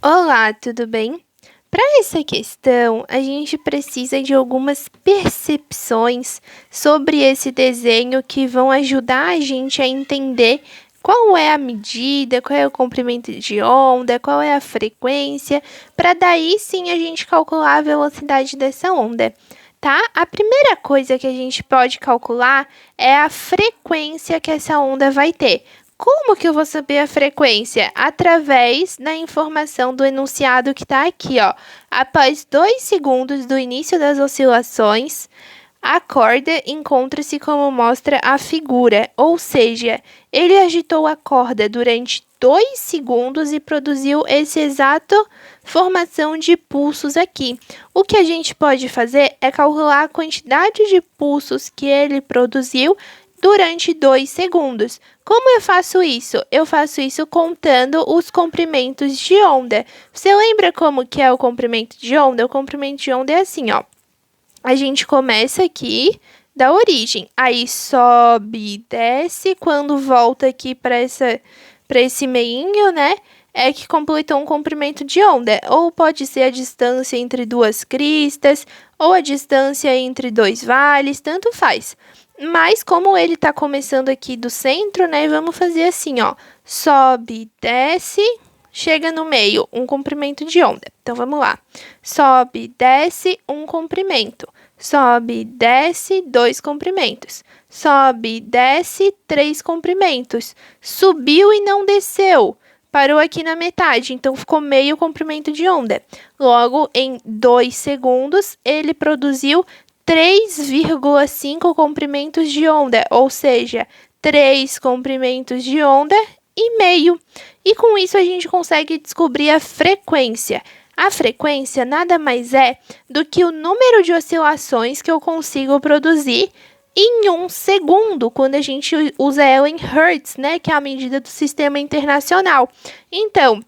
Olá, tudo bem? Para essa questão, a gente precisa de algumas percepções sobre esse desenho que vão ajudar a gente a entender qual é a medida, qual é o comprimento de onda, qual é a frequência, para daí sim a gente calcular a velocidade dessa onda, tá? A primeira coisa que a gente pode calcular é a frequência que essa onda vai ter. Como que eu vou saber a frequência? Através da informação do enunciado que está aqui, ó. Após 2 segundos do início das oscilações, a corda encontra-se como mostra a figura, ou seja, ele agitou a corda durante 2 segundos e produziu esse exato formação de pulsos aqui. O que a gente pode fazer é calcular a quantidade de pulsos que ele produziu durante 2 segundos. Como eu faço isso? Eu faço isso contando os comprimentos de onda. Você lembra como que é o comprimento de onda? O comprimento de onda é assim, ó. A gente começa aqui da origem, aí sobe, desce, quando volta aqui para esse meinho, né? É que completou um comprimento de onda. Ou pode ser a distância entre duas cristas, ou a distância entre dois vales, tanto faz. Mas como ele está começando aqui do centro, né? Vamos fazer assim, ó. Sobe, desce, chega no meio, um comprimento de onda. Então, vamos lá. Sobe, desce, um comprimento. Sobe, desce, 2 comprimentos. Sobe, desce, 3 comprimentos. Subiu e não desceu. Parou aqui na metade, então ficou meio comprimento de onda. Logo, em 2 segundos, ele produziu 3,5 comprimentos de onda, ou seja, 3 comprimentos de onda e meio. E com isso a gente consegue descobrir a frequência. A frequência nada mais é do que o número de oscilações que eu consigo produzir em 1 segundo, quando a gente usa ela em Hertz, né, que é a medida do sistema internacional. Então,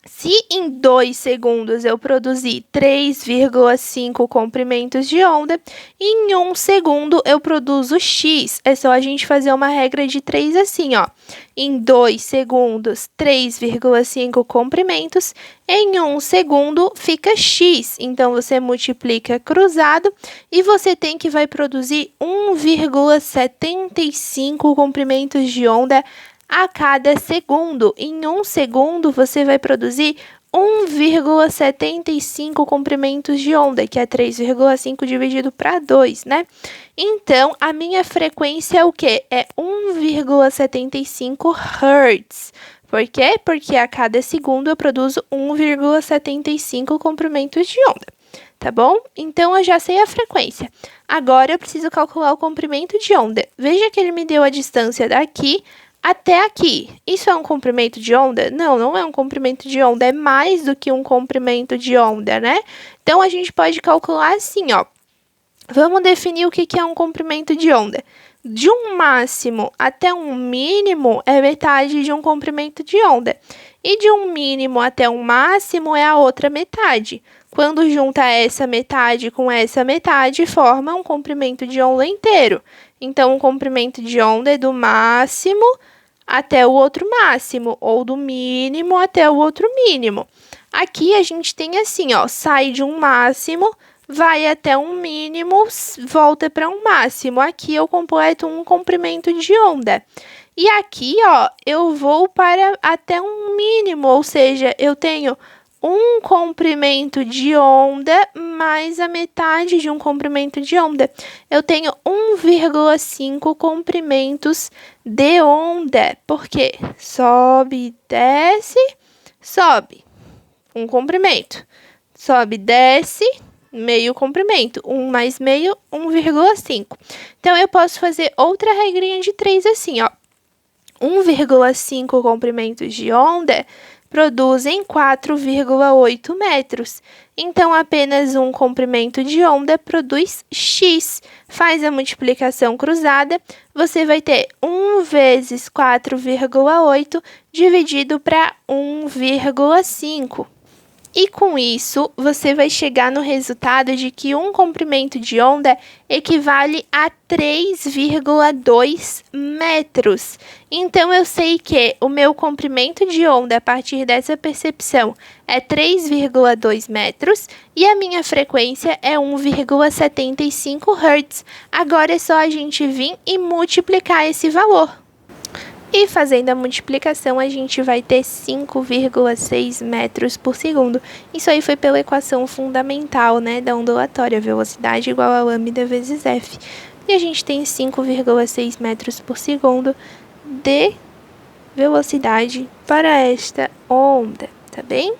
se em 2 segundos eu produzir 3,5 comprimentos de onda, em 1 segundo eu produzo x. É só a gente fazer uma regra de 3 assim, ó. Em 2 segundos, 3,5 comprimentos. Em 1 segundo fica x. Então, você multiplica cruzado e você tem que vai produzir 1,75 comprimentos de onda a cada segundo. Em 1 segundo, você vai produzir 1,75 comprimentos de onda, que é 3,5 dividido para 2, né? Então, a minha frequência é o quê? É 1,75 Hz. Por quê? Porque a cada segundo eu produzo 1,75 comprimentos de onda. Tá bom? Então, eu já sei a frequência. Agora, eu preciso calcular o comprimento de onda. Veja que ele me deu a distância daqui até aqui. Isso é um comprimento de onda? Não, não é um comprimento de onda, é mais do que um comprimento de onda, né? Então, a gente pode calcular assim, ó. Vamos definir o que é um comprimento de onda. De um máximo até um mínimo é metade de um comprimento de onda. E de um mínimo até um máximo é a outra metade. Quando junta essa metade com essa metade, forma um comprimento de onda inteiro. Então, um comprimento de onda é do máximo até o outro máximo, ou do mínimo até o outro mínimo. Aqui a gente tem assim, ó, sai de um máximo, vai até um mínimo, volta para um máximo. Aqui eu completo um comprimento de onda. E aqui, ó, eu vou para até um mínimo, ou seja, eu tenho um comprimento de onda mais a metade de um comprimento de onda. Eu tenho 1,5 comprimentos de onda, porque sobe, desce, sobe, um comprimento. Sobe, desce, meio comprimento. 1 mais meio, 1,5. Então, eu posso fazer outra regrinha de 3 assim, ó. 1,5 comprimentos de onda produzem 4,8 metros. Então, apenas um comprimento de onda produz x. Faz a multiplicação cruzada, você vai ter 1 vezes 4,8 dividido para 1,5. E com isso, você vai chegar no resultado de que um comprimento de onda equivale a 3,2 metros. Então, eu sei que o meu comprimento de onda, a partir dessa percepção, é 3,2 metros e a minha frequência é 1,75 Hz. Agora é só a gente vir e multiplicar esse valor. E fazendo a multiplicação, a gente vai ter 5,6 metros por segundo. Isso aí foi pela equação fundamental, né, da ondulatória, velocidade igual a lambda vezes f. E a gente tem 5,6 metros por segundo de velocidade para esta onda, tá bem?